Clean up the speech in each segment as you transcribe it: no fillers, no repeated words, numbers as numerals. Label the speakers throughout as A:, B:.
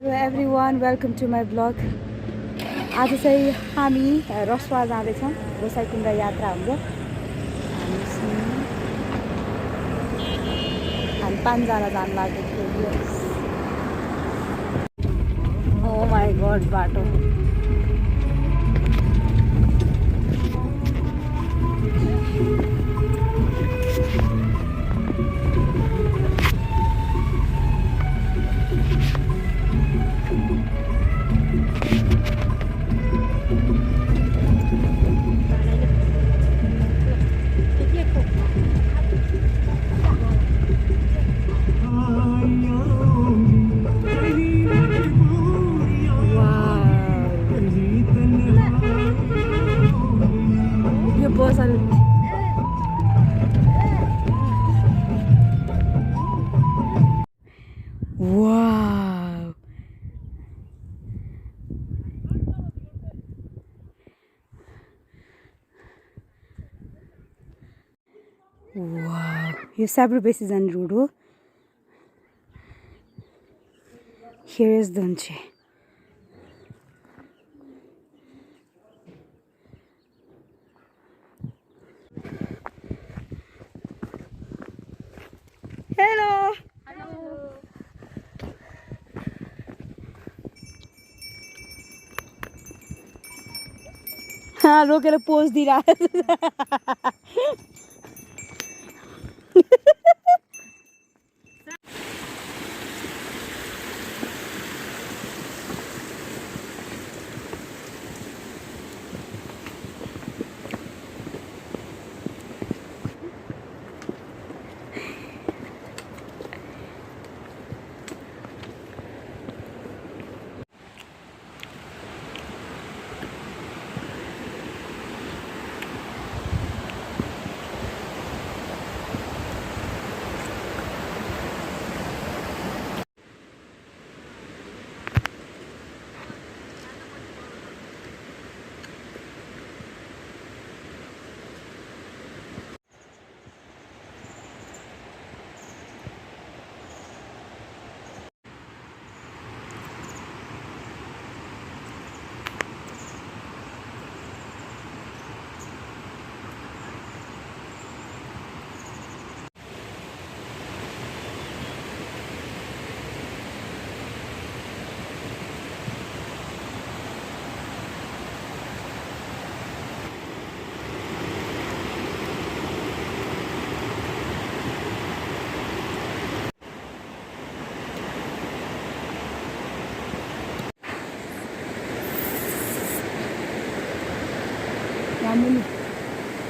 A: Hello everyone, welcome to my vlog. आज चाहिँ हामी रसुवा जाँदैछौँ। गोसाइकुण्ड यात्रा हाम्रो। हामी 5 जना जान लागेको थियो। Oh my god, बाटो Wow. Wow. Yo Sabro Bases and Rudo. Here is Dunche. Hello. हाँ रोकेर पोज दिइरहेको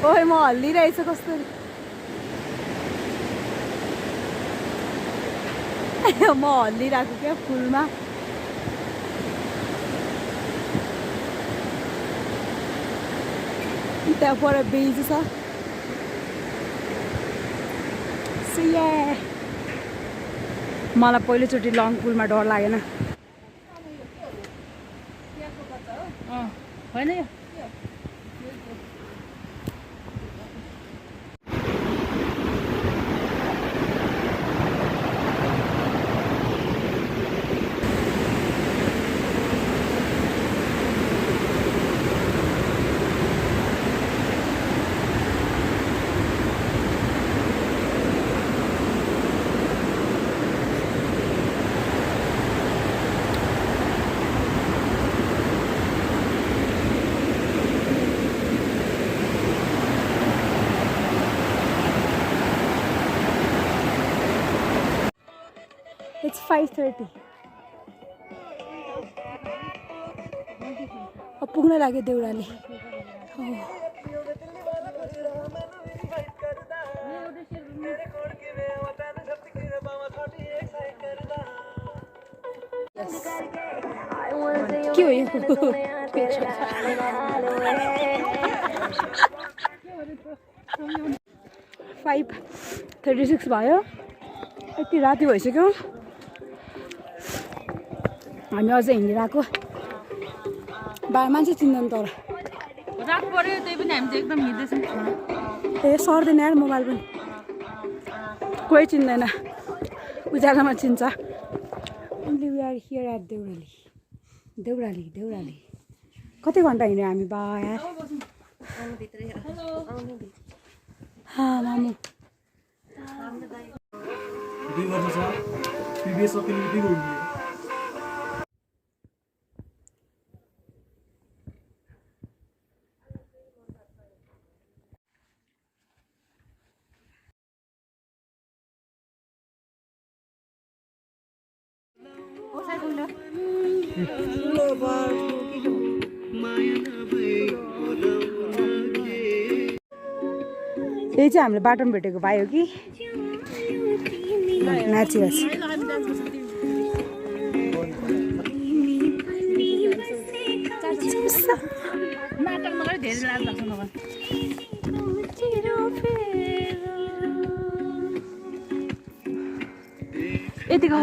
A: ओइ म हल्लिरहेछ कस्तो म हल्लिरहेको क्या फुलमा त्यहाँ पर बेज छ मलाई पहिलोचोटि लङ पुलमा डर लागेन होइन It's 5:30. अब पुग्न लाग्यो देउराली के हो यो 5:36 भयो यति राति भइसक्यो हामी अझै हिँडिरहेको मान्छे चिन्दैन तर रात पर्यो त्यही पनि हामी चाहिँ एकदम हिँड्दैछौँ ए सर्दैन यार मोबाइल पनि कोही चिन्दैन उज्यालोमा चिन्छ only we are here at Deurali कति घन्टा हिँड्यो हामी बा यार मामु
B: 2 वर्ष छ प्रिभियस सकिने बित्तिकै हुन्थ्यो
A: यही चाहिँ हामीले बाटोमा भेटेको भाइ हो कि नाचिरहेछ यतिको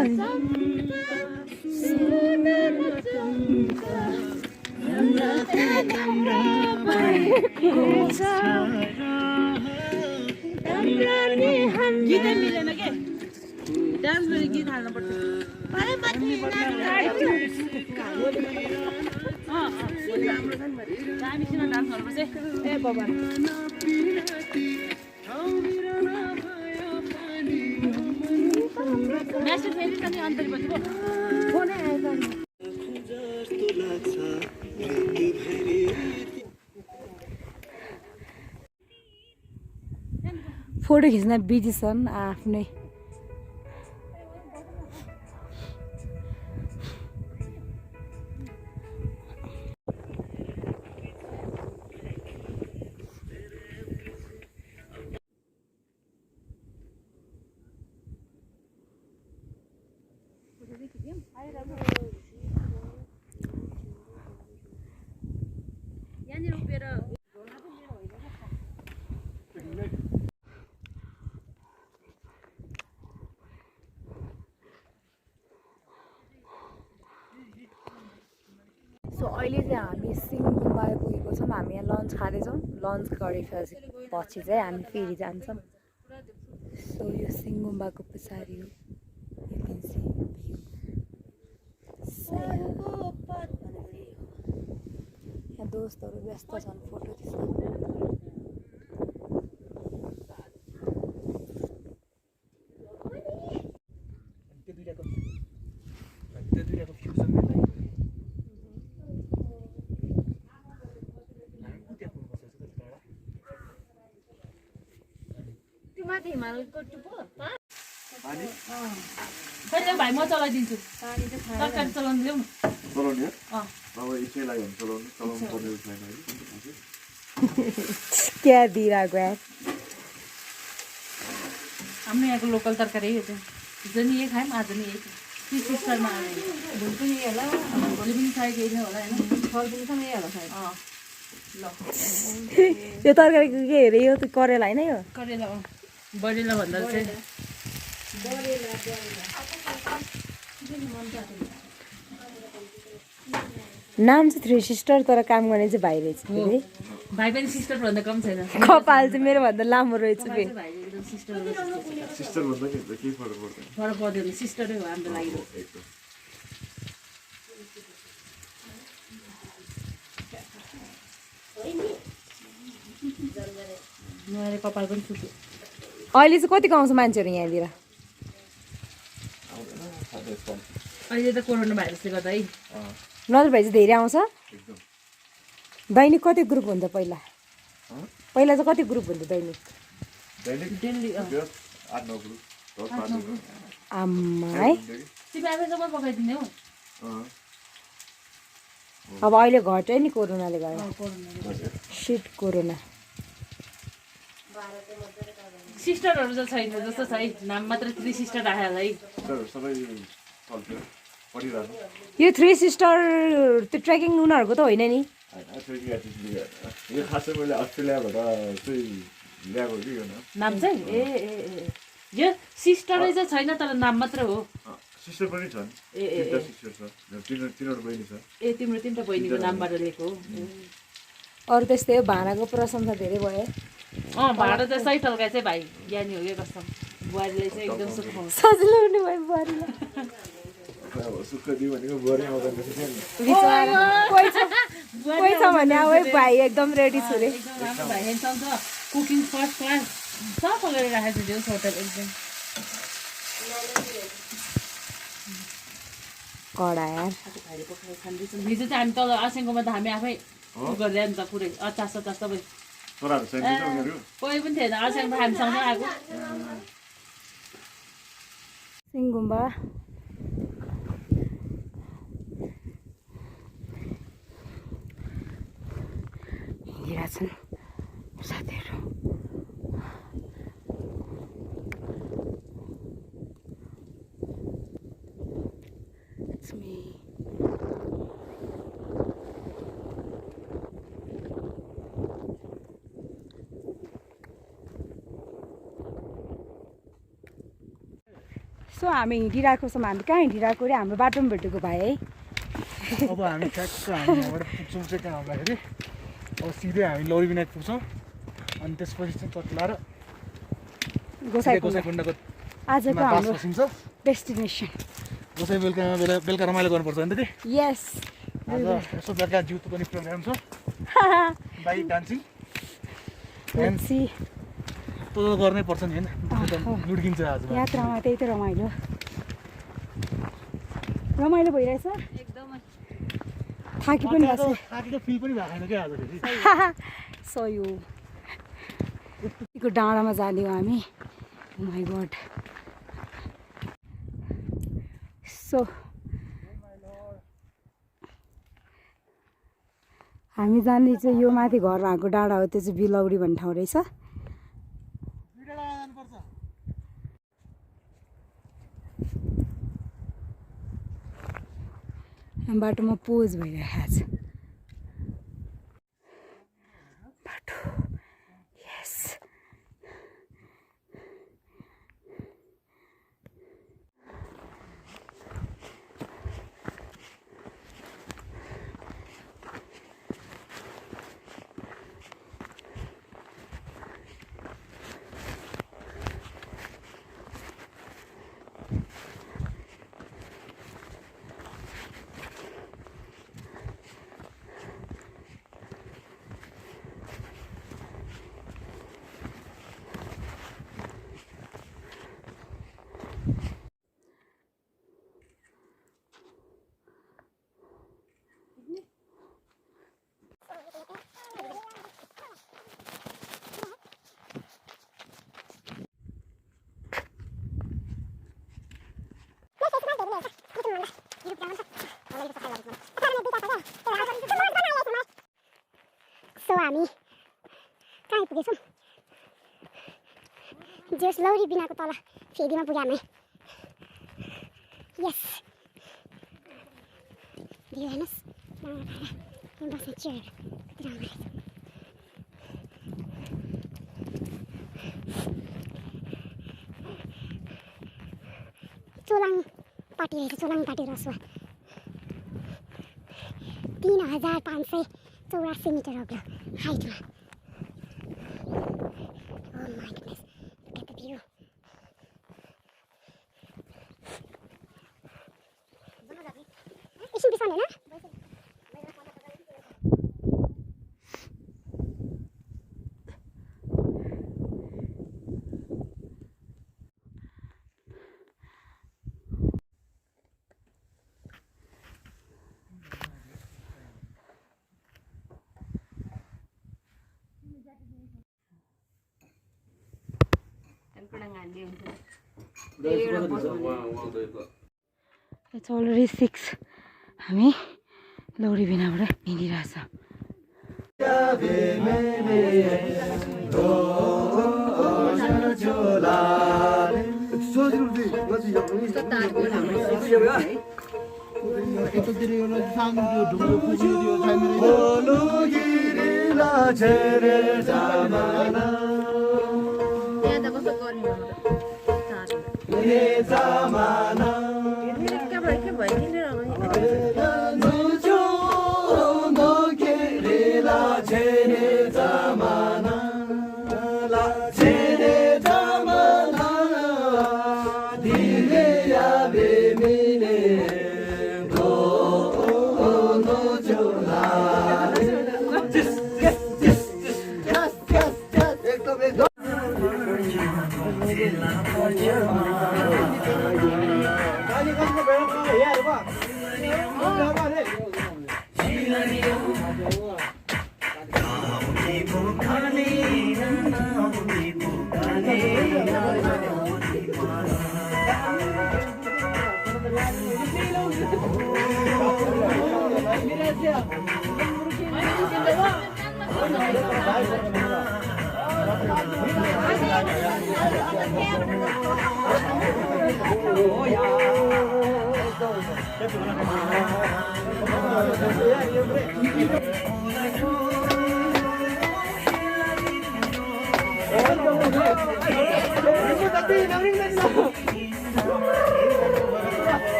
C: गीतै मिलेन के डान्स गरी गीत हाल्नु पर्छ हामीसँग डान्स गर्नुपर्छ ए बाबा म्यासेज फेरि त नि अन्तरी पछि फोनै आयो त
A: फोटो खिच्न बिजी छन् आफ्नै
C: यहाँनिर उभिएर
A: सो अहिले चाहिँ हामी सिङगुम्बा पुगेको छौँ हामी यहाँ लन्च खाँदैछौँ लन्च गरेपछि पछि चाहिँ हामी फेरि जान्छौँ सो यो सिङगुम्बाको पछाडि हो यहाँ दोस्तहरू व्यस्त छन् फोटो खिच्न
B: त्यो दुईटाको फ्युजन नै लाग्यो
C: त्यो माथि हिमालको टुप्पो खै भाइ म चलाइदिन्छु तरकारी चलाउनु ल्याउ न
D: चलाउने हो अब इच्छै लाग्यो भने चलाउनु पर्ने छैन है
A: क्या दिइरहेको यार
C: हाम्रो यहाँको लोकल तरकारी हो चाहिँ हिजो नि यही खायौँ आज नि यही ती सिस्टरमा भोलि पनि यही होला भोलि पनि सायद यही नै होला होइन फर्किनुसम्म यही होला सायद ल
A: यो तरकारीको के अरे यो त करेला होइन यो
C: करेला बरेला भन्दा चाहिँ
A: नाम चाहिँ थ्री सिस्टर तर काम गर्ने चाहिँ भाइ रहेछ फेरि
C: भाइ पनि सिस्टर भन्दा कम छैन
A: कपाल चाहिँ मेरो भन्दा लामो रहेछ फेरि
D: सिस्टर भन्दा नि केही फरक पर्दैन
C: फरक पर्दैन सिस्टरै हो हाम्रो लागि
D: एकदम
C: नुहाएर कपाल पनि छुट्यो
A: अहिले चाहिँ कतिको आउँछ मान्छेहरू यहाँनिर
C: अहिले त कोरोना भाइरसले गर्दा है
A: नजर भाइ चाहिँ धेरै आउँछ
D: एकदम
A: दैनिक कति ग्रुप हुन्छ पहिला पहिला चाहिँ कति ग्रुप हुन्छ दैनिक
D: दैनिक
C: डेली
D: 8-9 ग्रुप 10-12 ग्रुप
A: आम्मा है
C: तिमी आफैसम्म पकाइदिने हो
A: अब अहिले घट्यो नि कोरोनाले गर्दा
C: कोरोनाले
A: सिट कोरोना
C: सिस्टरहरू चाहिँ छैन जस्तो छ है नाम मात्र 3 सिस्टर राखेर है
D: सबै चल्थ्यो पढिरहनु
A: यो थ्री सिस्टर त्यो ट्रेकिङ उनीहरूको त होइन नि
D: यो खासै मैले अस्ट्रेलियाबाट चाहिँ ल्याएको कि यो
C: नाम चाहिँ ए यो सिस्टरै चाहिँ छैन तर नाम मात्र हो
D: सिस्टर पनि छन् तिनवटा सिस्टर छ तिनीहरू बहिनी छ
C: ए तिम्रो 3टा बहिनीको नामबाट लिएको हो
A: अरू त्यस्तै हो भाँडाको प्रशंसा धेरै भयो
C: भाडा चाहिँ सही टल्काइ चाहिँ भाइ ज्ञानी हो क्या कस्तो बुहारीले चाहिँ एकदम सुख पाउँछ
A: सजिलो हुने भयो बुहारीलाई
D: अब सुक्ख दियो भनेको बोरी आउँदैन रहेछ नि
A: बिचरा कोही छ भने अब भाइ एकदम रेडी छु रे
C: एकदम राम्रो भाइ हेन्डसम छ कुकिङ फर्स्ट क्लास सफा गरेर राखेको छु त्यो होटल एकदम
A: कडा यार
C: हिजो चाहिँ हामी तल आसेङकोमा त हामी आफै गरेर नि त पुरै अचास सबै
D: छोराहरू चाहिँ उनीहरू
C: कोही पनि थिएन आसेङ त हामी सँगै आएको
A: सिङ गुम्बा हिँडिरहेछन् साथीहरू It's me. सो हामी हिँडिरहेको छौँ हामी कहाँ हिँडिरहेको रे हाम्रो बाटोमा भेटेको भाइ है
B: अब हामी ठ्याक्क हामी यहाँबाट पुग्छौँ चाहिँ कहाँ भन्दाखेरि अब सिधै हामी लौरी विनायक पुग्छौँ अनि त्यसपछि चाहिँ कत्ला र गोसाइकुण्डको
A: आजको हाम्रो
B: बसिन्छ
A: डेस्टिनेसन
B: गोसाइ बेलुका रमाइलो गर्नुपर्छ नि त
A: यस
B: आज यसो बेलुका जिउतो पनि प्रोग्राम छ बाइक डान्सिङ
A: सी
B: त गर्नै पर्छ नि होइन लुड्किन्छ आज
A: यात्रामा त्यही त रमाइलो भइरहेछ
C: एकदमै
A: थाकी पनि भएको
B: थाकेको फिल पनि भएको छैन क्या आज फेरि
A: सो यो डाँडामा जाने हो हामी माई गड सो हामी जाने चाहिँ यो माथि घर भएको डाँडा हो त्यो चाहिँ बिलौरी भन्ने ठाउँ रहेछ बाटोमा पोज भइरहेको छ बाटो यस
E: सो हामी कहाँ आइपुगेछौँ जस लौरी बिनाको तल फेदीमा पुग्यो हामी यस भ्यू हेर्नुहोस् बस्ने चेयर कति राम्रो रहेछ चोलाङ पार्टी रहेछ चोलाङ पार्टी रसुवा 3584 मिटर अग्लो हाइटमा Oh my goodness, look at the view. एकछिन बिसाउनु होइन
A: It's already 6. हामी लौरी बिनाबाट हिँडिरहेछ
F: Dile ya be mine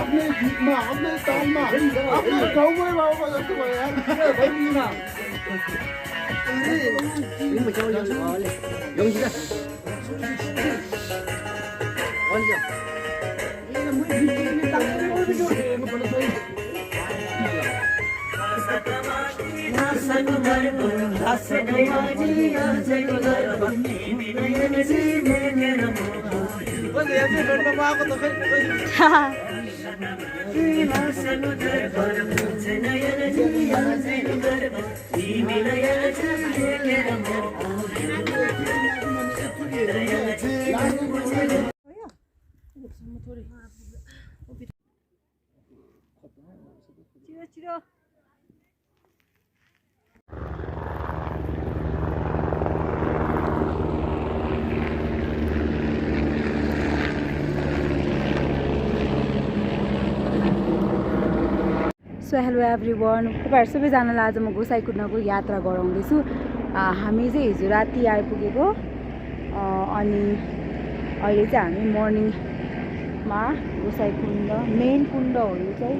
B: आफ्नै गीतमा आफ्नै तालमा आफ्नै गाउँमै बाबा जस्तो भयो
A: सो हेलो एभ्रिवान, तपाईँहरू सबैजनालाई आज म गोसाई कुद्नको यात्रा गराउँदैछु। हामी चाहिँ हिजो राति आइपुगेको अनि अहिले चाहिँ हामी मर्निङमा गोसाई कुण्ड मेन कुण्ड हो यो चाहिँ।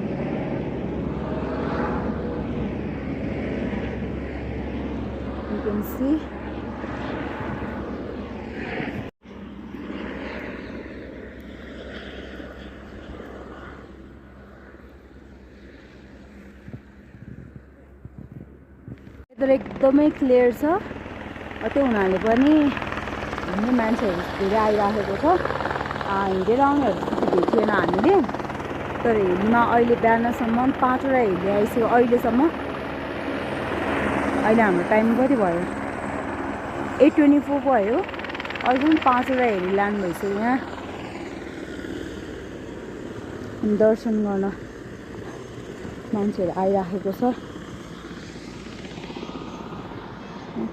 A: यु क्यान सी एकदमै क्लियर छ। त्यो हुनाले पनि हिँड्ने मान्छेहरू धेरै आइराखेको छ। हिँडेर आउनेहरू त्यति भेटिएन हामीले, तर हिलमा अहिले बिहानसम्म 5वटा हिल आइसक्यो अहिलेसम्म। अहिले हाम्रो टाइम कति भयो? 8:24 भयो। अहिले पनि 5वटा हिल ल्यान्ड भइसक्यो यहाँ। दर्शन गर्न मान्छेहरू आइराखेको छ।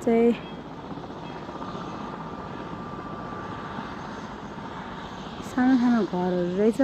A: चाहिँ सानो सानो घरहरू रहेछ।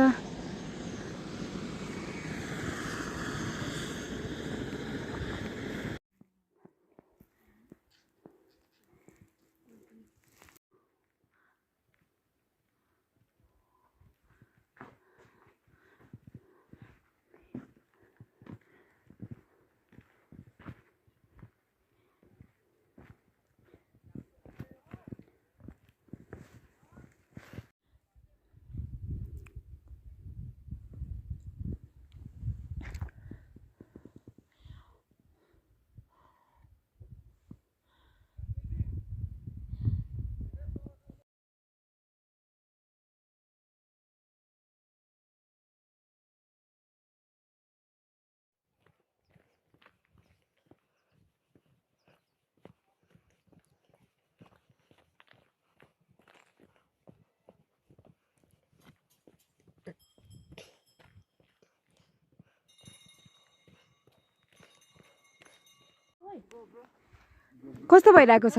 A: कस्तो भइरहेको छ?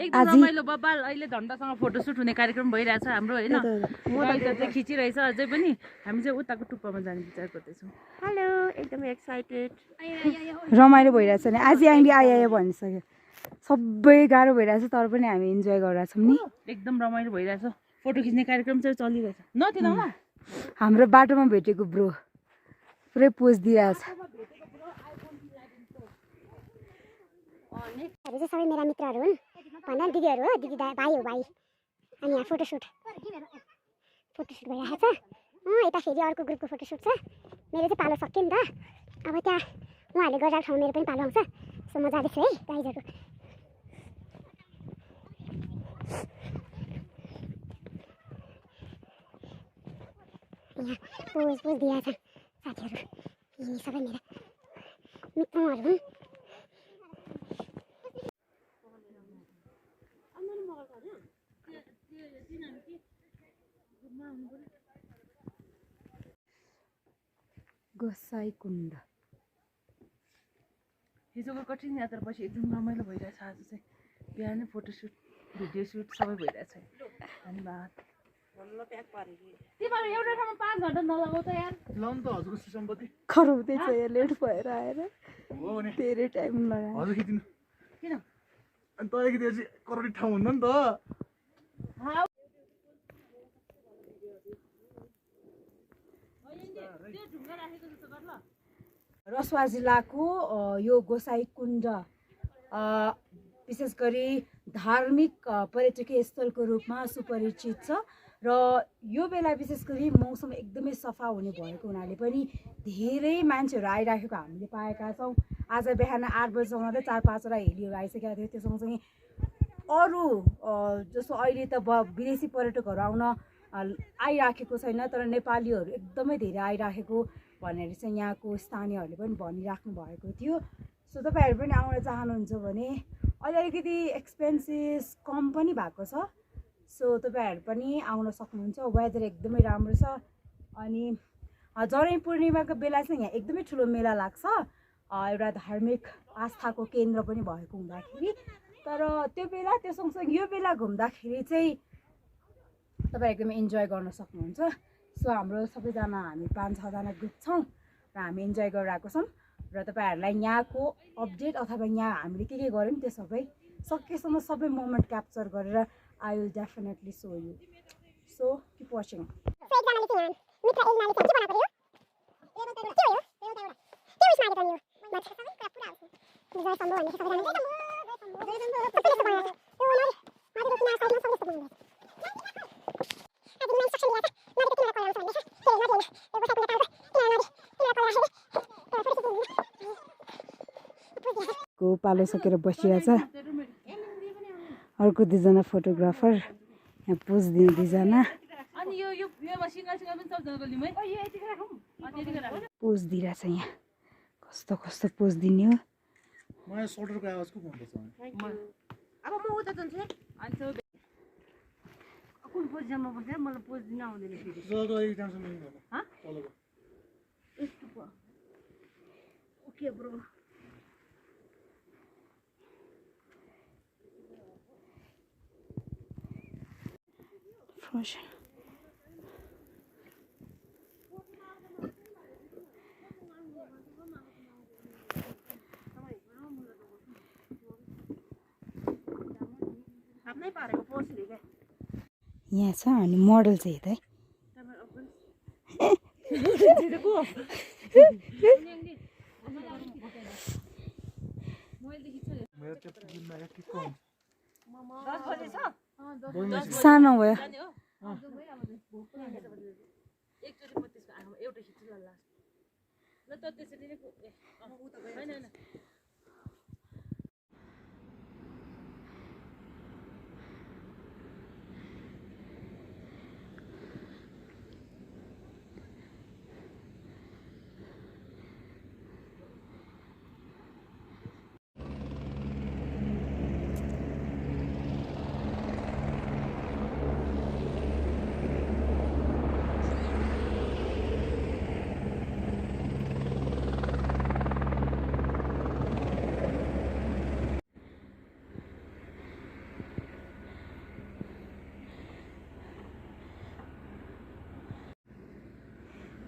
C: एकदम रमाइलो बब्बाल। अहिले झन्डासँग फोटोसुट हुने कार्यक्रम भइरहेछ हाम्रो होइन। चाहिँ खिचिरहेछ अझै पनि। हामी चाहिँ उताको टुप्पामा जाने विचार गर्दैछौँ। हेलो, एकदमै एक्साइटेड।
A: रमाइलो भइरहेछ नि। आज अहिले आयो भनिसक्यो। सबै गाह्रो भइरहेछ तर पनि हामी इन्जोय गरिरहेछौँ नि।
C: एकदम रमाइलो भइरहेछ। फोटो खिच्ने कार्यक्रम चाहिँ चलिरहेछ। नतिनामा
A: हाम्रो बाटोमा भेटेको ब्रो पुरै पोज दिइरहेछ।
E: चाहिँ सबै मेरा मित्रहरू हुन् भन्दा पनि दिदीहरू हो। दिदी भाइ हो भाइ। अनि यहाँ फोटोसुट भइरहेको छ। यता फेरि अर्को ग्रुपको फोटोसुट छ। मेरो चाहिँ पालो सक्यो नि त। अब त्यहाँ उहाँहरूले गरिरहेको ठाउँ मेरो पनि पालो आउँछ। सो म जाँदैछु है गाइजहरू। यहाँ पोज दिइरहेछ साथीहरू। यिनी सबै मेरा मित्रहरू हुन्।
A: गोसाइकुण्ड
C: हिजोको कठिन यात्रापछि एकदम रमाइलो भइरहेछ आज चाहिँ बिहानै फोटोसुट भिडियो सुट सबै भइरहेछ धन्यवाद तिमीहरू एउटा ठाउँमा 5 घन्टा नलगाऊ त यार
B: लाउनु त हजुरको सिसमपति
A: खराउँदैछ यहाँ लेट भएर आएर
B: हो नि
A: धेरै टाइम लगायो
B: हजुर खिचिनु
C: किन
B: अनि तपाईँको त्यो चाहिँ करोडी ठाउँ हुन्न नि त
A: रसुवा जिल्लाको यो गोसाइकुण्ड विशेष गरी धार्मिक पर्यटकीय स्थलको रूपमा सुपरिचित छ र यो बेला विशेष गरी मौसम एकदमै सफा हुने भएको हुनाले पनि धेरै मान्छेहरू आइराखेको हामीले पाएका छौँ। आज बिहान 8 बजीसम्म त 4-5वटा हेलीहरू आइसकेका थियो। त्यो सँगसँगै अरू जस्तो अहिले त विदेशी पर्यटकहरू आउन आइराखेको छैन, तर नेपालीहरू एकदमै धेरै आइराखेको भनेर चाहिँ यहाँको स्थानीयहरूले पनि भनिराख्नु भएको थियो। सो तपाईँहरू पनि आउन चाहनुहुन्छ भने अहिले अलिकति एक्सपेन्सेस कम पनि भएको छ। सो तपाईँहरू पनि आउन सक्नुहुन्छ। वेदर एकदमै राम्रो छ। अनि जरै पूर्णिमाको बेला चाहिँ यहाँ एकदमै ठुलो मेला लाग्छ, एउटा धार्मिक आस्थाको केन्द्र पनि भएको हुँदाखेरि। तर त्यो बेला त्यो सँगसँगै यो बेला घुम्दाखेरि चाहिँ तपाईँ एकदमै इन्जोय गर्न सक्नुहुन्छ। सो हाम्रो सबैजना हामी 5-6 जना ग्रुप छौँ र हामी इन्जोय गरिरहेको छौँ र तपाईँहरूलाई यहाँको अपडेट अथवा यहाँ हामीले के गऱ्यौँ त्यो सबै सकेसम्म सबै मोमेन्ट क्याप्चर गरेर I will definitely so you. So keep watching. को पालो सकेर बसिरहेछ। अर्को 2 जना फोटोग्राफर यहाँ पोज दिने 2 जना
C: अनि यो सिंगल पनि सब जनाको लिम है यो यतिकै राखौँ अनि यतिकै राखौँ
A: पोज दिइरहेछ। यहाँ कस्तो कस्तो पोज दिने हो।
B: मलाई सोल्डरको आवाज को भन्दैछ
C: अब म उता जान्छु अनि त्यो कुन पोजिसनमा बस्छ मलाई पोज दिन आउँदैन फेरि
B: जस्तो अहिले जान्छु नि
C: ह
B: तलको
C: यस्तो पो ओके ब्रो
A: Frozen. यहाँ छ अनि मोडल चाहिँ हेर्दै सानो भयो।
C: एकचोटि म त्यसको आँखामा एउटा खिच्छु ल लास्ट ल त त्यसरी नै होइन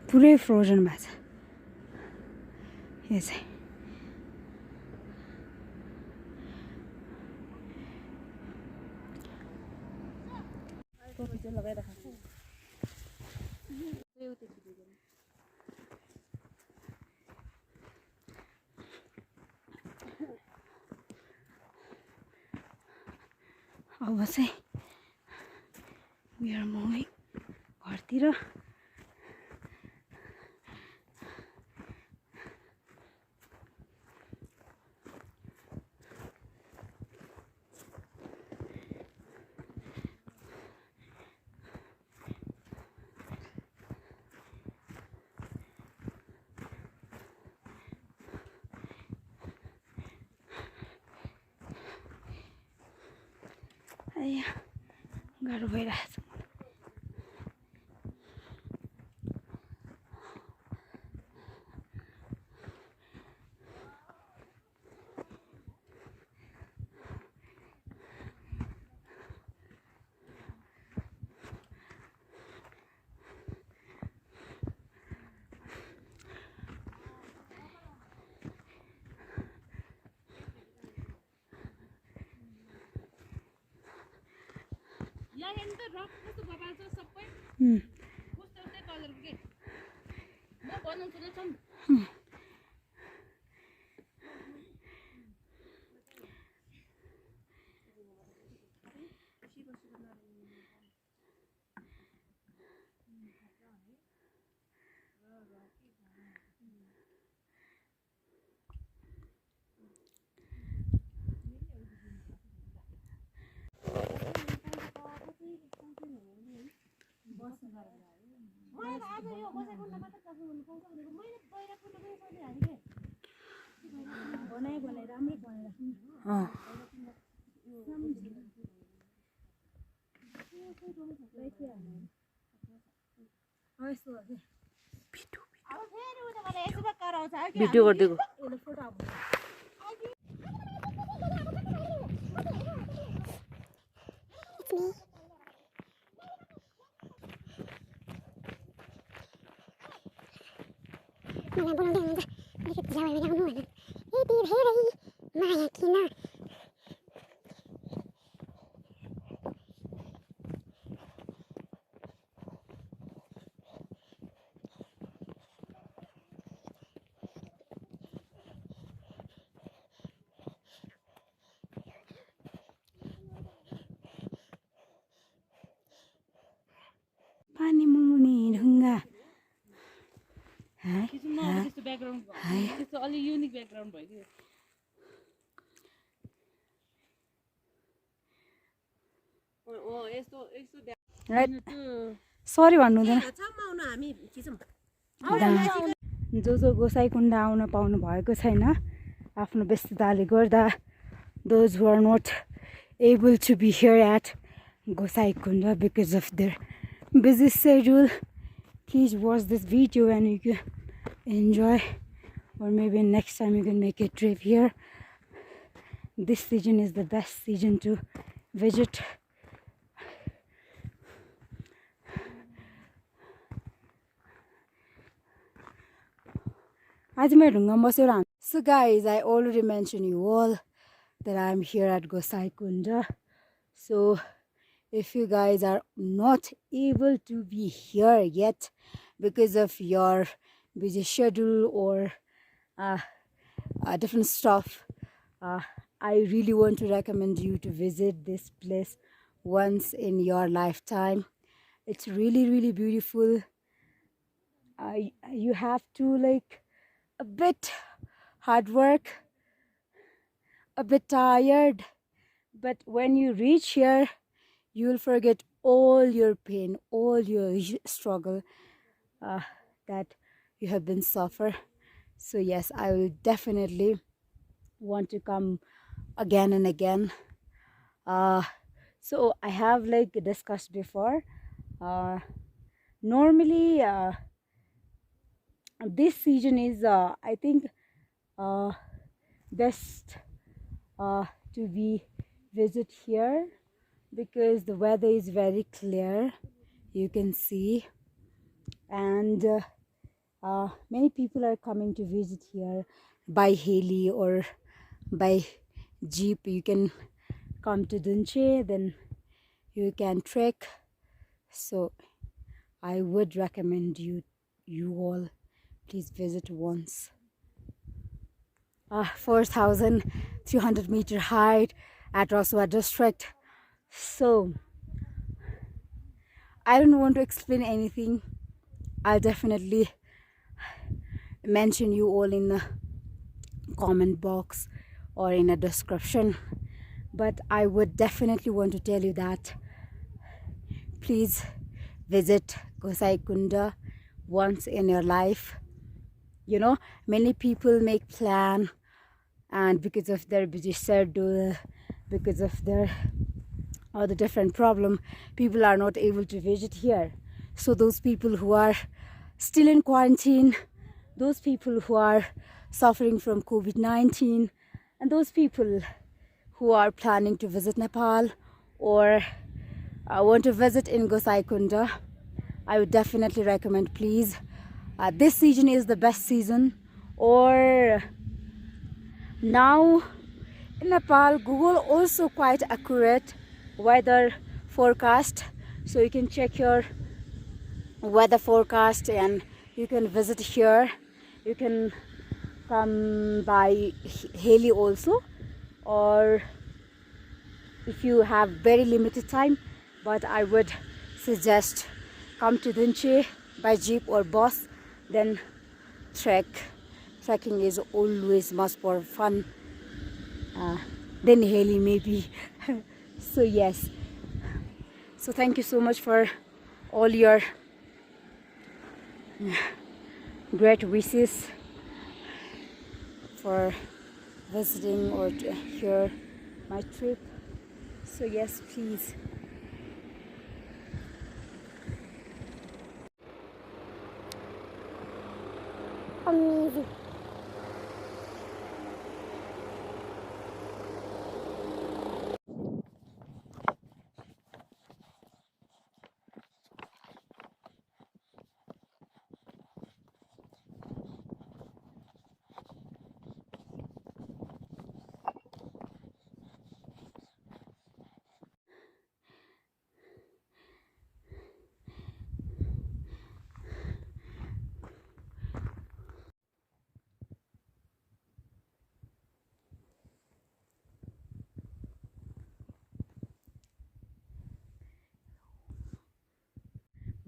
A: पुरै फ्रोजन भएको छ। यो चाहिँ अब चाहिँ we are moving घरतिर। गाह्रो भइरहेछ।
C: हेर्नु त रक कस्तो बबाल छ सबै
A: उम्,
C: कस्तो उस्तै कलरको के म बनाउँछु ल छम
A: अँ। भिडियो गरिदिएको
E: मलाई बोलाउँदै हुनुहुन्छ अलिकति जाऊ भने आउनु भनेर यति धेरै माया किन
A: पानी मुनि ढुङ्गा
C: त्यसो न त्यस्तो ब्याकग्राउन्ड त्यस्तो अलि युनिक ब्याकग्राउन्ड भयो कि ओ यस्तो यस्तो
A: सरी भन्नु हुँदैन जो गोसाइकुण्ड आउन पाउनु भएको छैन आफ्नो व्यस्तताले गर्दा those who are not able to be here at Gosaikunda because of their busy schedule, please watch this video and you can enjoy, or maybe next time you can make a trip here. This season is the best season to visit. So guys, I already mentioned you all that I'm here at Gosaikunda. So if you guys are not able to be here yet because of your busy schedule or different stuff, I really want to recommend you to visit this place once in your lifetime. It's really beautiful. You have to like a bit hard work, a bit tired, but when you reach here, you will forget all your pain, all your struggle that you have been suffer. So yes, I will definitely want to come again and again. So I have like discussed before, normally this season is I think best to be visit here because the weather is very clear, you can see, and many people are coming to visit here by heli or by jeep. You can come to Dunche, then you can trek. So I would recommend you all please visit once. 4,300 meter height at Roswa district. So I don't want to explain anything. I'll definitely mention you all in the comment box or in a description, but I would definitely want to tell you that please visit Gosaikunda once in your life. You know, many people make plan, and because of their busy schedule, because of their other different problem, people are not able to visit here. So those people who are still in quarantine, those people who are suffering from COVID-19, and those people who are planning to visit Nepal or want to visit in Gosaikunda, I would definitely recommend, please. This season is the best season. Or now in Nepal, Google also quite accurate weather forecast, so you can check your weather forecast and you can visit here. You can come by heli also, or if you have very limited time, but I would suggest come to Dunche by jeep or bus, then trekking is always much more fun than heli maybe. So yes, so thank you so much for all your great wishes for visiting or to hear my trip. So yes, please.
E: Amazing.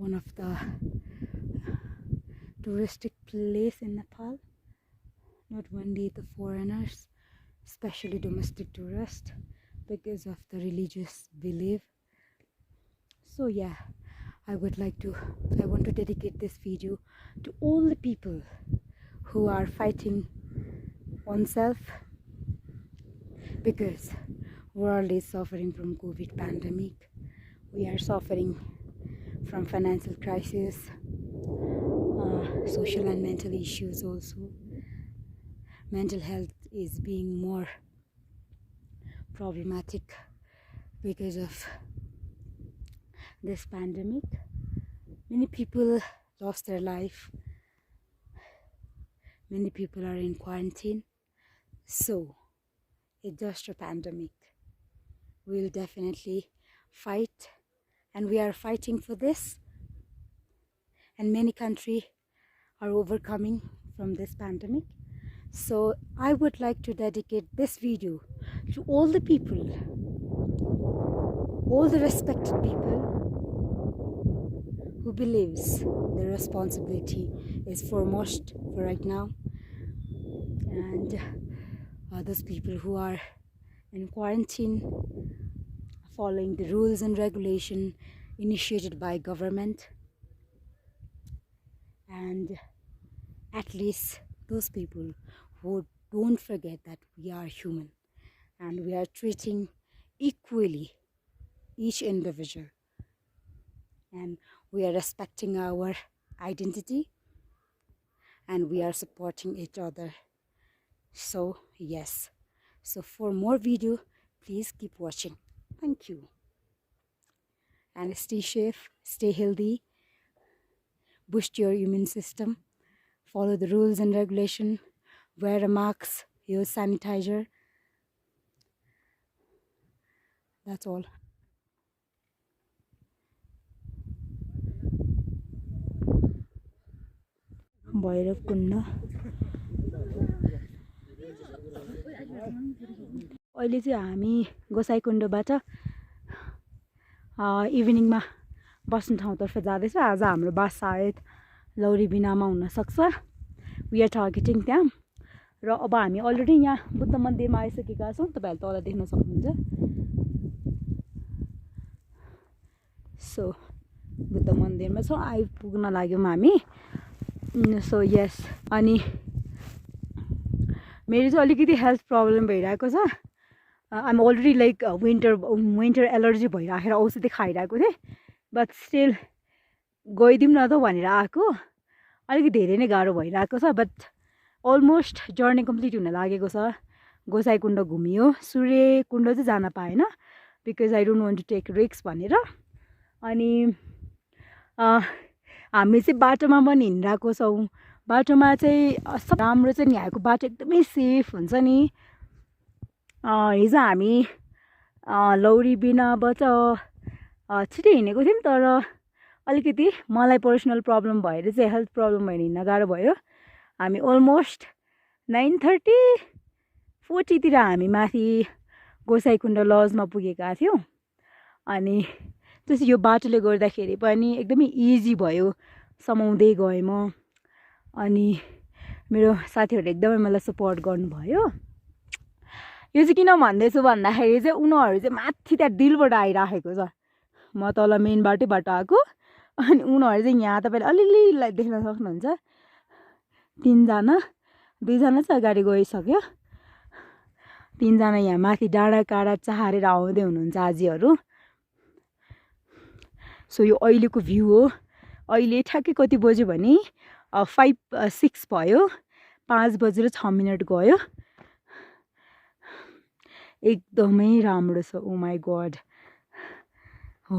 A: One of the touristic place in Nepal. Not only the foreigners, especially domestic tourists, because of the religious belief. So yeah, I want to dedicate this video to all the people who are fighting oneself, because world is suffering from COVID pandemic. We are suffering from financial crisis, social and mental issues also. Mental health is being more problematic because of this pandemic. Many people lost their life. Many people are in quarantine. So it's just a pandemic. We'll definitely fight, and we are fighting for this. And many countries are overcoming from this pandemic. So I would like to dedicate this video to all the people, all the respected people who believes their responsibility is foremost for right now, and those people who are in quarantine, following the rules and regulation initiated by government, and at least those people who don't forget that we are human and we are treating equally each individual, and we are respecting our identity, and we are supporting each other. So yes, so for more video, please keep watching. Thank you, and stay safe, stay healthy, boost your immune system, follow the rules and regulation, wear a mask, use sanitizer. That's all. Bhairav कुण्ड अहिले चाहिँ हामी गोसाइकुण्डबाट इभिनिङमा बस्ने ठाउँतर्फ जाँदैछ। आज हाम्रो बास सायद लौरीबिनामा हुनसक्छ। वी आर टार्गेटिङ त्यहाँ, र अब हामी अलरेडी यहाँ बुद्ध मन्दिरमा आइसकेका छौँ। तपाईँहरूले तल देख्न सक्नुहुन्छ। सो बुद्ध मन्दिरमा छौँ, आइपुग्न लाग्यौँ हामी। सो यस, अनि मेरो चाहिँ अलिकति हेल्थ प्रब्लम भइरहेको छ। I'm already like winter allergy भइराखेर औषधि खाइरहेको थिएँ, बट स्टिल गइदिउँ न त भनेर आएको। अलिकति धेरै नै गाह्रो भइरहेको छ, बट अलमोस्ट जर्नी कम्प्लिट हुन लागेको छ। गोसाइकुण्ड घुमियो, सूर्यकुण्ड चाहिँ जान पाएन because I don't want to take risk भनेर। अनि हामी चाहिँ बाटोमा पनि हिँडिरहेको छौँ। बाटोमा चाहिँ सब राम्रो चाहिँ नि, यहाँको बाटो एकदमै सेफ हुन्छ नि। हिजो हामी लौरीबिनाबाट छिटै हिँडेको थियौँ, तर अलिकति मलाई पर्सनल प्रब्लम भएर चाहिँ हेल्थ प्रब्लम भएर हिँड्न गाह्रो भयो। हामी अलमोस्ट 9:30-40तिर हामी माथि गोसाइकुण्ड लजमा पुगेका थियौँ। अनि त्यसै यो बाटोले गर्दाखेरि पनि एकदमै इजी भयो, समाउँदै गएँ म। अनि मेरो साथीहरूले एकदमै मलाई सपोर्ट गर्नुभयो। यो चाहिँ किन भन्दैछु भन्दाखेरि चाहिँ उनीहरू चाहिँ माथि त्यहाँ डिलबाट आइराखेको छ, म तल मेन बाटोबाट आएको, अनि उनीहरू चाहिँ यहाँ तपाईँले अलिअलि देख्न सक्नुहुन्छ। 3 जना, 2 जना चाहिँ अगाडि गइसक्यो, 3 जना यहाँ माथि डाँडा काँडा चाहेर आउँदै हुनुहुन्छ आजीहरू। सो यो अहिलेको भ्यू हो। अहिले ठ्याक्कै कति बज्यो भने 5-6 भयो, 5:06 गयो। एकदमै राम्रो छ। ओ माई गड हो।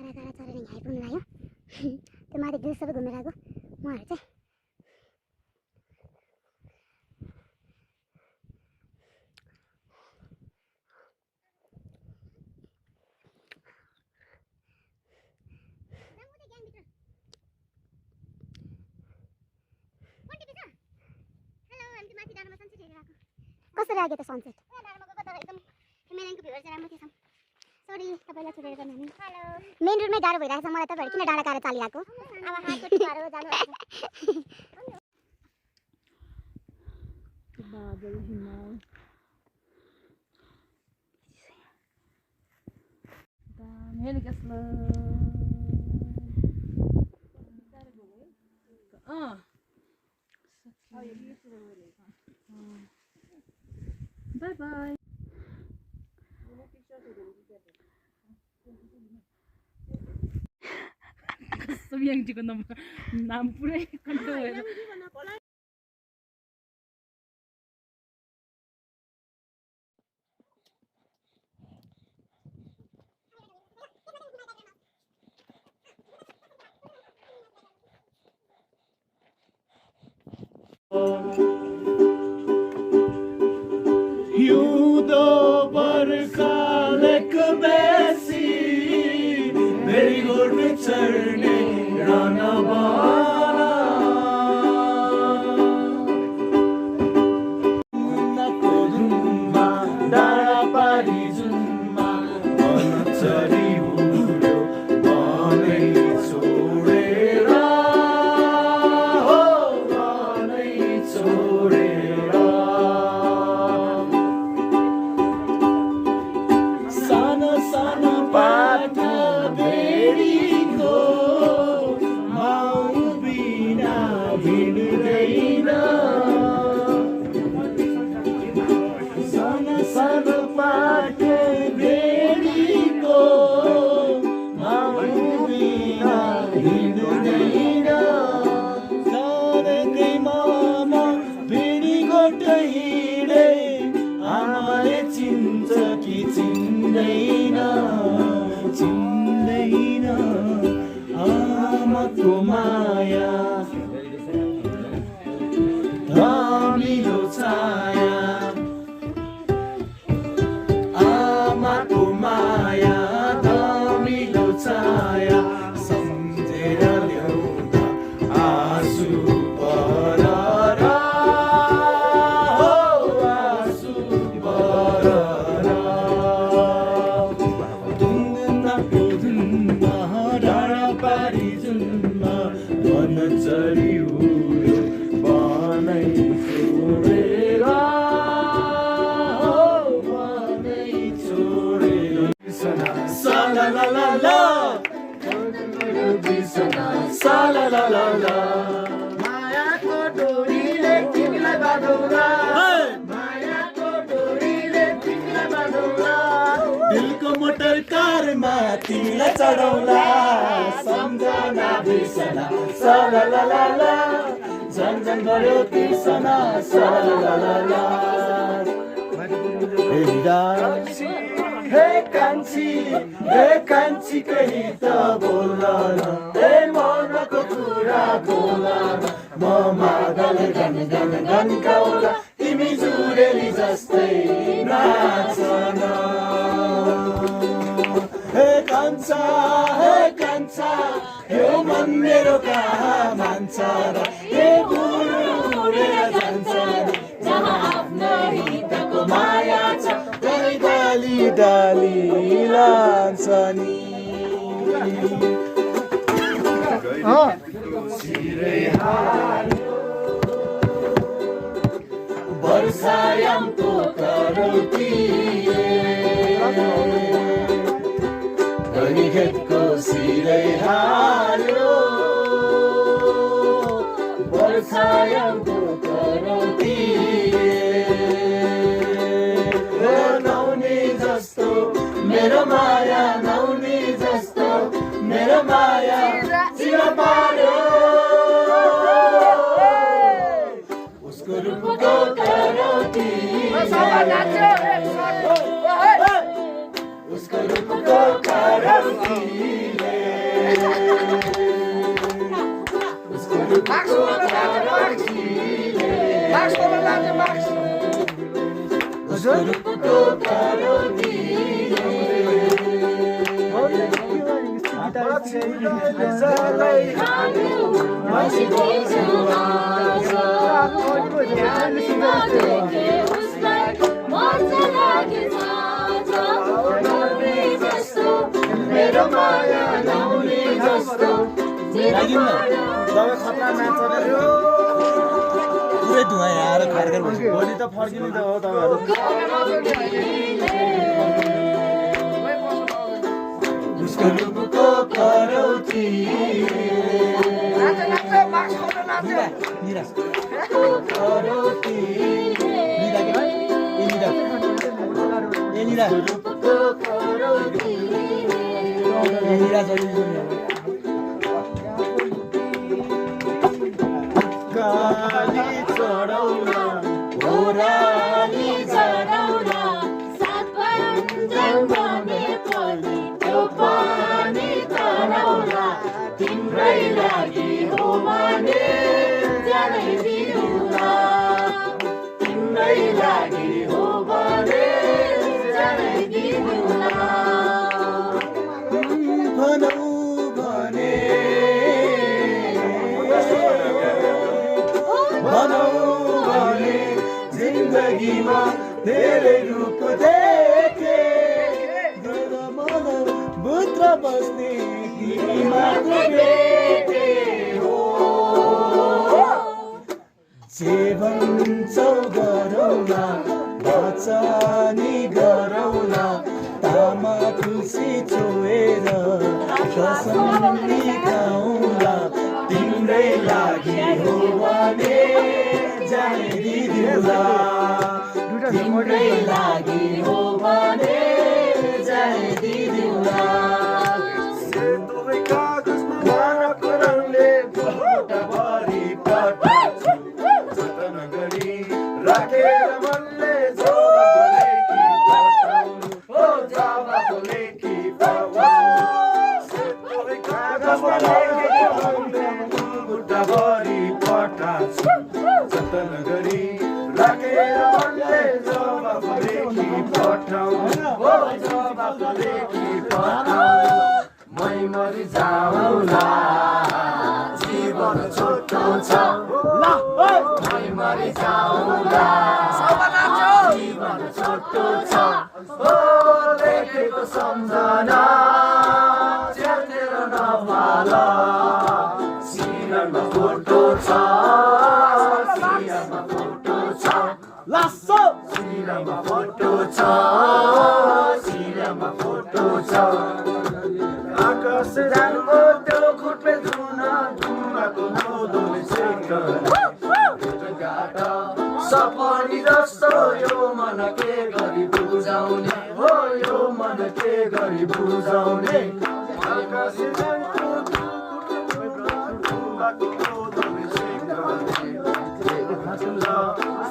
E: काँडा चरेर यहाँ आइपुग्नु भयो। त्यो माथि डिल सबै घुमेर आएको उहाँहरू चाहिँ। कस्तो लाग्यो त सनसेट? एकदम हिमालयनको भ्यूहरू चाहिँ राम्रो थियो। सरी तपाईँलाई छोडेर गर्नु हामी। मेन रोडमै गाह्रो भइरहेको छ मलाई। तपाईँहरू किन डाँडा काँडा चालिरहेको? अब हातको टिपाहरू जानु
A: बादल हिमाल
C: Hele kasla. Bye bye. Yang नाम पुरै कन्ट्रो भएर
D: हिउँदो बर्खालेक बेसी मेरी गोडमा चढ्ने रनबाला उनको धुनमा डाँडा पारी जुनमा मन चरी उड्यो वनै छोडेर हो वनै छोडेर सानो सानो बाटो बेडीको माउ बिना हिँड्दैन सानो सानो बाटो बेडीको माउ बिना हिँड्दैन सधैँ मामा बेडीबाट हिँडे आमाले चिन्छ कि चिन्दैन चिन्दैन आमाको माया धमिलो छाया आमाको माया धमिलो छाया सम्झेर ल्याउँदा आँसु परर हो आँसु परर धुन्दाको धुनमा डाँडा पारी जुनमा मन चढी उड्यो वनै छोडेर हो वनै छोडेर साला ला ला ला साला ला ला ला मायाको डोरीले तिमीलाई बाँधौला मायाको डोरीले तिमीलाई बाँधौला दिलको मोटर कारमा तिमीलाई चढौला सम्झना बिर्सना साला ला ला ला झन् झन् गऱ्यो तिर्सना सलालाला हे कान्छी कही त बोल न हे मनको कुरा बोल न म मादल गन गन गन गाउला तिमी जुरेली जस्तै नाच न हे कान्छा यो मन मेरो कहाँ मान्छ र हे बुढेर जान्छ जहाँ आफ्नो हितको माया छ डाली डाली लान्छ नि वर्षायामको करौती खेतको सिरै हाल्यो वर्षायामको करौती मेरो माया नौनी जस्तो मेरो माया चिर पार्यो उसको रूपको करौती उसको रूपको करौतीले उसको रूपको करौतीले उसको रूपको करौती मेरो माया नौनी जस्तो तपाईँ खतरा नाच्छ पुरै धुवा आएर खारखार भन्छ भोलि त फर्किनु त हो तपाईँहरू उसको रूपको करौती करौती काली चढौला ओराली चढौला सात बन्जन भने पनि त्यो पानी तराउला तिम्रै लागि हो भने जानै दिनुला तिम्रै लागि हो भने जानै दिनुला भनौ भने जिन्दगीमा धेरै रूप देखे मन बुद्ध बस्ने तिमी मात्र भेटे हो जे भन्छौ गरौला बचानी गरौला तामा खुसी छोएर कसरी खाउँला तिम्रै लागि हो भने जाने दिदिला तिम्रै लागि हो भने जाने दिदिला सेतोकै कागजमा मानको रङले भोटभरि पठाउँछु जतन गरी राखेर मनले जवाफ लेखी पठाउनु हो जवाफ लेखी पठाउनु सेतोकै कागजमा लेखेको भोटभरि पठाउँछु जतन गरी राखेर मनले जवाफ लेखी पठाउनु हो जवाफ लेखी पठाउनु मै मरि जाउँला जीवन छोटो छ मै मरि जाउँला जीवन छोटो छ हो लेखेको सम्झना च्यातेर नफाल सिरमा फोटो छ सिरमा फोटो छ लासो सिरमा फोटो छ सिरमा फोटो छ आकाश रङको त्यो खुट्टे धुन धुमाको मोदोले सेकर सपनी जस्तो यो मन के गरी बुझाउने हो यो मन के गरी बुझाउने आकाश रङको त्यो खुट्टे धुमाको मोदोले सेकर छुन्छ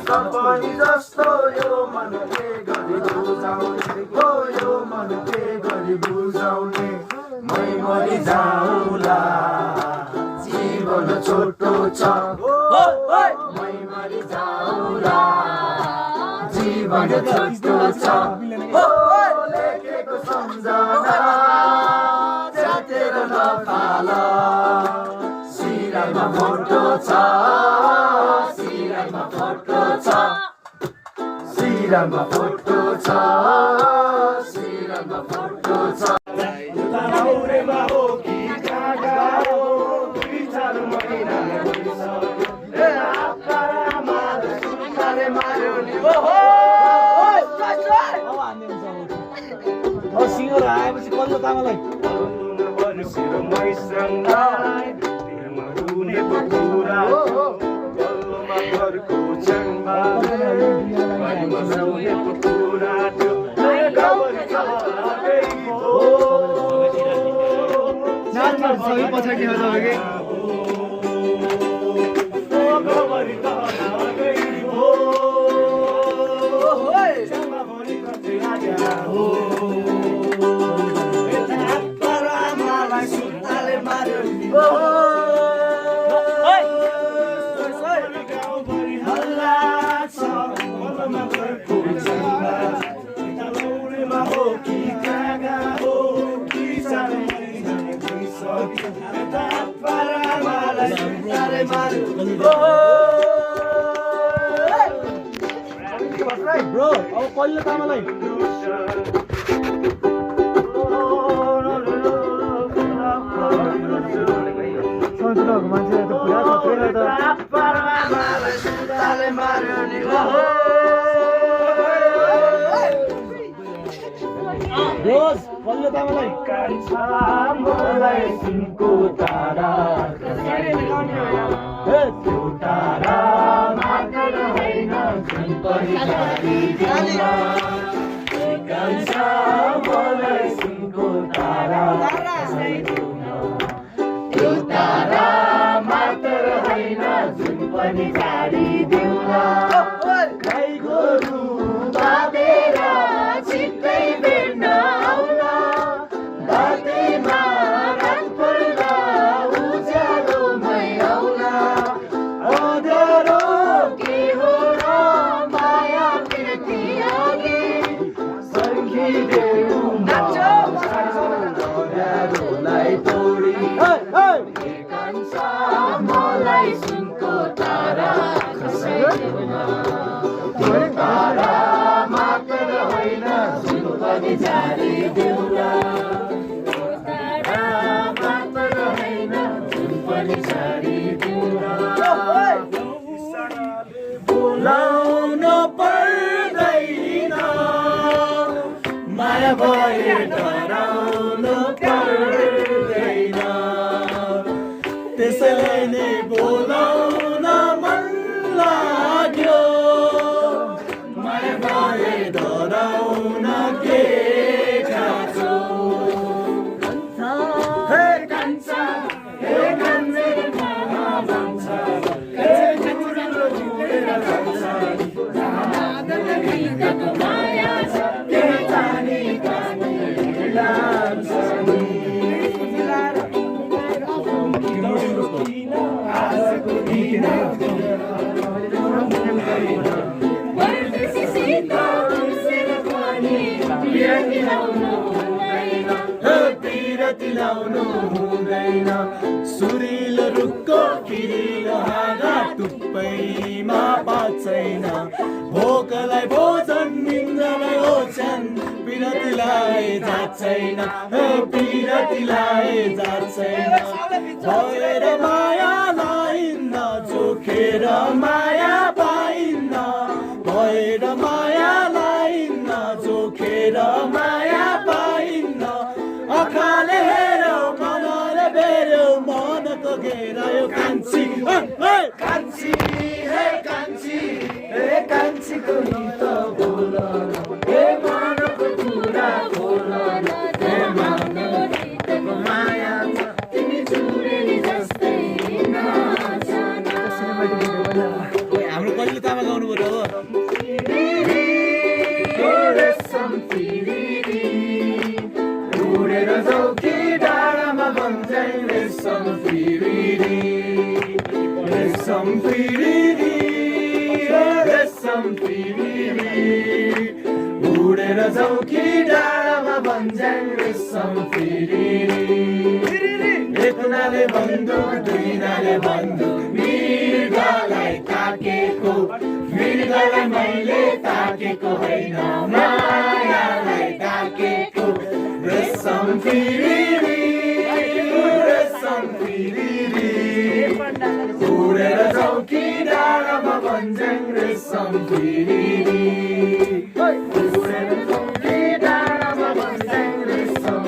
D: सपनी जस्तो यो मन के गरी बुझाउने हो यो मन के गरी बुझाउने मै मरि जाउँला जीवन छोटो छ मै मरि जाउँला जीवन छोटो छ लेखेको सम्झना च्यातेर नफाल सिराइमा फोटो छ सिराइमा फोटो छ सिराइमा फोटो छ सिराइमा फोटो छ तराउरेमा हो कि कागा हो 2-4 महिना भइसक्यो आप्पामा सुन्नाले मार्यो नि ओहो सिंगर आएपछि कल्लो तामालाई मैसँगलाई तिरमा रुनेको कुरा कल्लोमा घरको छेउमा बारीमा रुनेको कुरा थियो सबै पछाडि हो तपाईँकै Bro, अब कहिले तामालाई मान्छे त पुरा खतरा रोज कहिले तामालाई कान्छा मलाई सुनको तारा त्यो तारा मात्र होइन कान्छा मलाई सुनको तारा त्यो तारा मात्र होइन जुन पनि छाडिदेऊला गाई गोरु बाँधेर छिट्टै भेट्न आउला बाटैमा रात पर्दा उज्यालोमै आउला अँध्यारो के हो र माया प्रीति आगे सर्खिदेऊ अँध्यारोलाई तोडी कान्छा मलाई सुनको तारा त्यो तारा मात्र होइन जुन पनि छाडिदेऊला तारा मात्र होइन जुन पनि छाडिदेऊला बोलाउन पर्दैन माया भए डराउन पर्दैन त्यसैले नै बोलाउन मन लाग्यो माया भए डराउन के खाँचो हे कान्छा हे कान्छे भन्छ हे कान्छा झुकेर जान्छ माया छ के जानी कानी लान्छ तिलाउनु हुँदैन सुरिलो रुखको किरिलो हाँगा टुप्पैमा बाँच्दैन भोकलाई भोजन निन्द्रालाई ओछ्यान पिरतीलाई जाँच्दैन पिरतीलाई जाँच्दैन भएर माया लाइन्न जोखेर माया पाइन्न भएर माया लाइन्न जोखेर माया पाइन्न आँखाले हेरौ मनले बेरौ मनको घेरायो कान्छी कान्छी हे कान्छी हे कान्छीको गीत बोल हे मनको कुरा बोल हे मनको गीतको माया तिमी जुरेली जस्तै नाचना हाम्रो रेशम फिरिरी रेशम फिरिरी उडेर जाऊ कि डाँडामा भन्ज्याङ रेशम फिरिरी एक नाले बन्दुक दुई नाले बन्दुक मृगलाई ताकेको मृगलाई मैले ताकेको होइन मायालाई ताकेको रेशम फिरिरी रेशम फिरिरी उडेर जाऊ कि डाँडामा भन्ज्याङ रेशम फिरिरी उडेर जाऊ कि डाँडामा भन्ज्याङ रेशम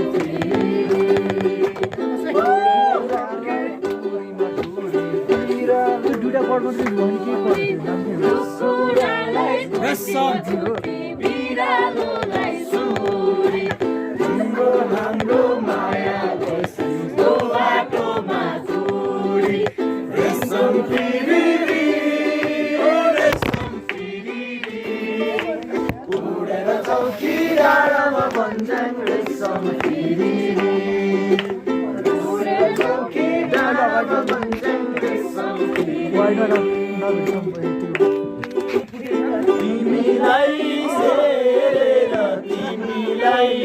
D: हाम्रो माया बसेको बाटोमा चोरी रेशम फिरिरी रेशम फिरिरी उडेर जाऊ कि डाँडामा भन्ज्याङ रेशम फिरिरी उडेर जाऊ कि डाँडामा भन्ज्याङ रेशम फिरिरी तिमीलाई सेरेर तिमीलाई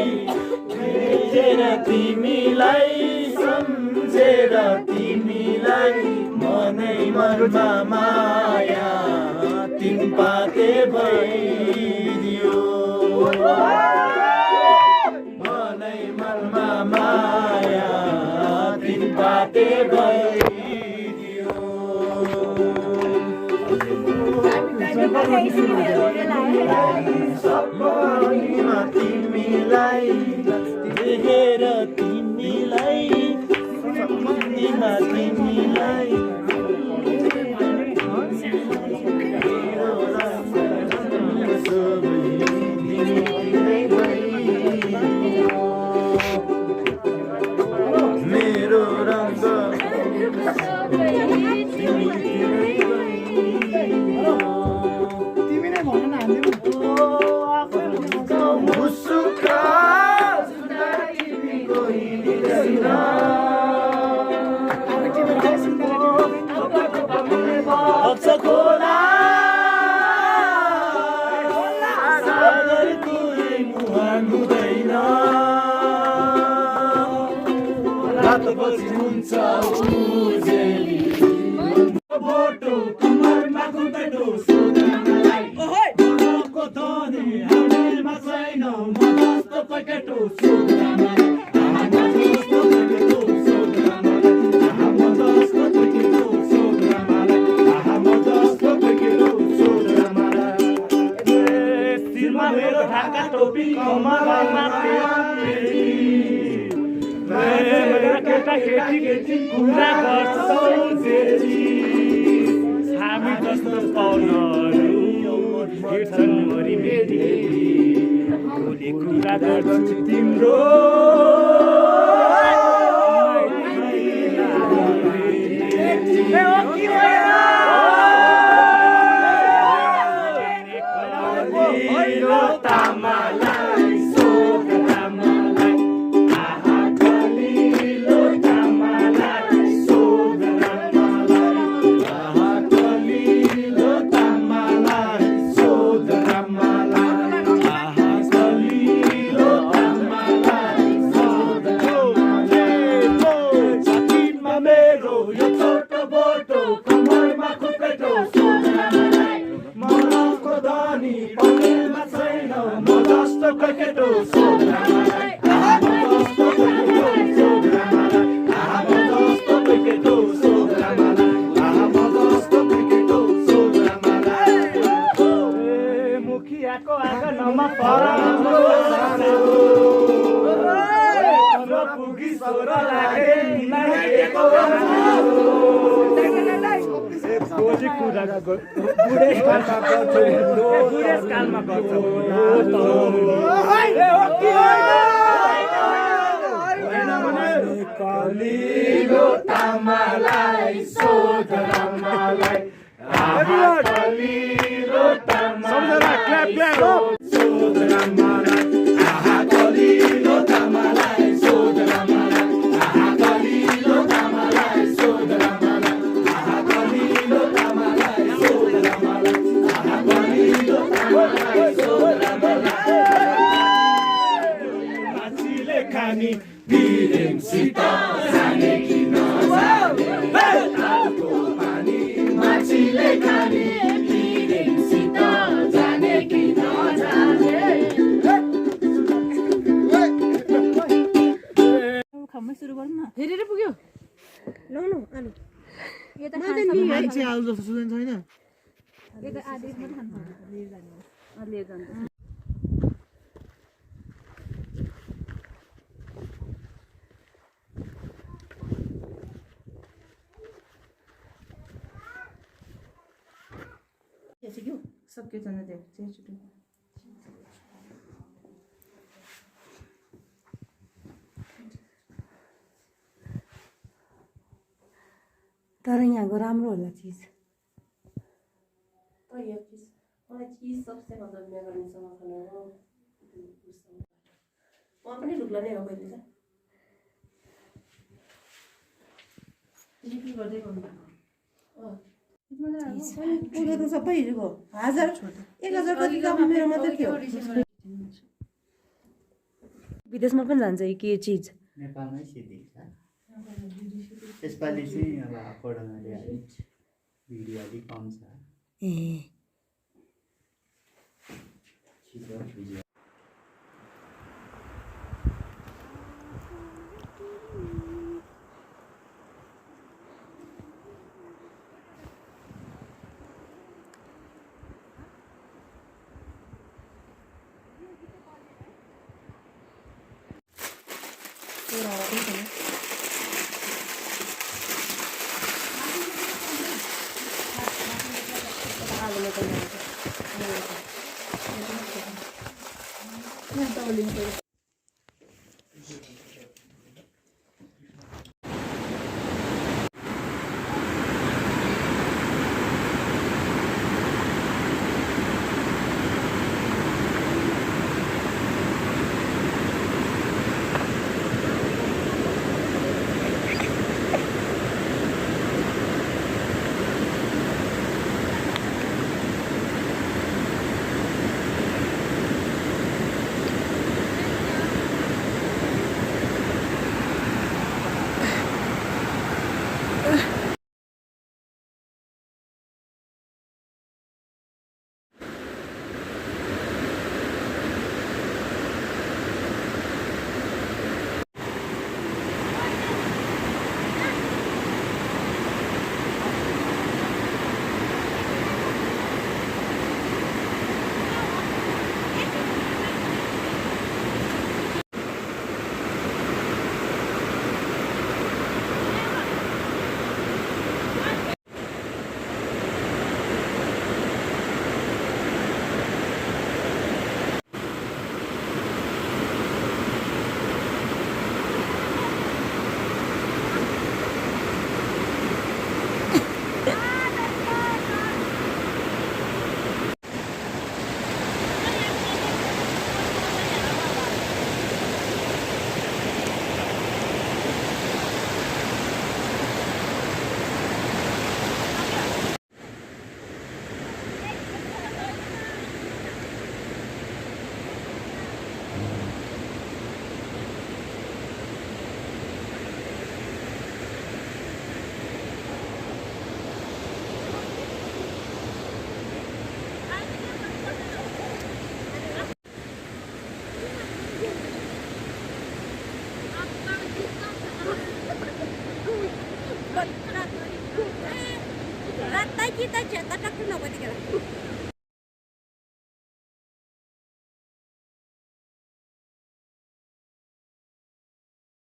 D: भेटेर तिमीलाई सम्झेर तिमीलाई मनै मनमा माया तिन पाते भइदियो मनै मनमा माया तिन पाते भइदियो सपनीमा तिमीलाई देखेर तिमीलाई सपनीमा तिमीलाई मेरो रङ्ग रातपछि हुन्छ उजेली बोटो कमरमा घुटेटो सोध्रालाई मनको धनी हामीमा छैन म जस्तो पकेटो सोध्रालाई म जस्तो पकेटो सोध्रालाई म जस्तो पकेटो सोध्रालाई म जस्तो पकेटो सोध्रालाई शिरमा मेरो ढाका टोपी कमरमा पेटी केटा केटी कुरा गर्छौ जेठी हामी जस्तो पाउनहरू हिँड्छन् मरि मेरी भोलि कुरा गर्छु तिम्रो कलिलो तामालाई सोधरामालाई कलिलो तामालाई सोधरामालाई कलिलो तामालाई सोधरामालाई कलिलो तामालाई सोधरामालाई कलिलो
B: मान्छे आलु जस्तो सुदैन छैन
A: लिएर जान्छ
C: सबैजना देख्छ
A: तर यहाँको राम्रो होला चिज
C: चीज सबसे मतलब मेघालीसँग खानु हो म पनि ढुक्ला नै हो पहिले त जिपी गर्दै गर्नु
F: उसले त सबै हिजोको 1000 कति त मेरो मात्रै थियो
A: विदेशमा पनि जान्छ कि यो चिज
D: नेपालमै सिद्धिन्छ यसपालि चाहिँ अब कोरोनाले अलिक भिडियो अलिक कम छ
A: ए
D: छिटो video
E: Rata kita cetak aku nggak boleh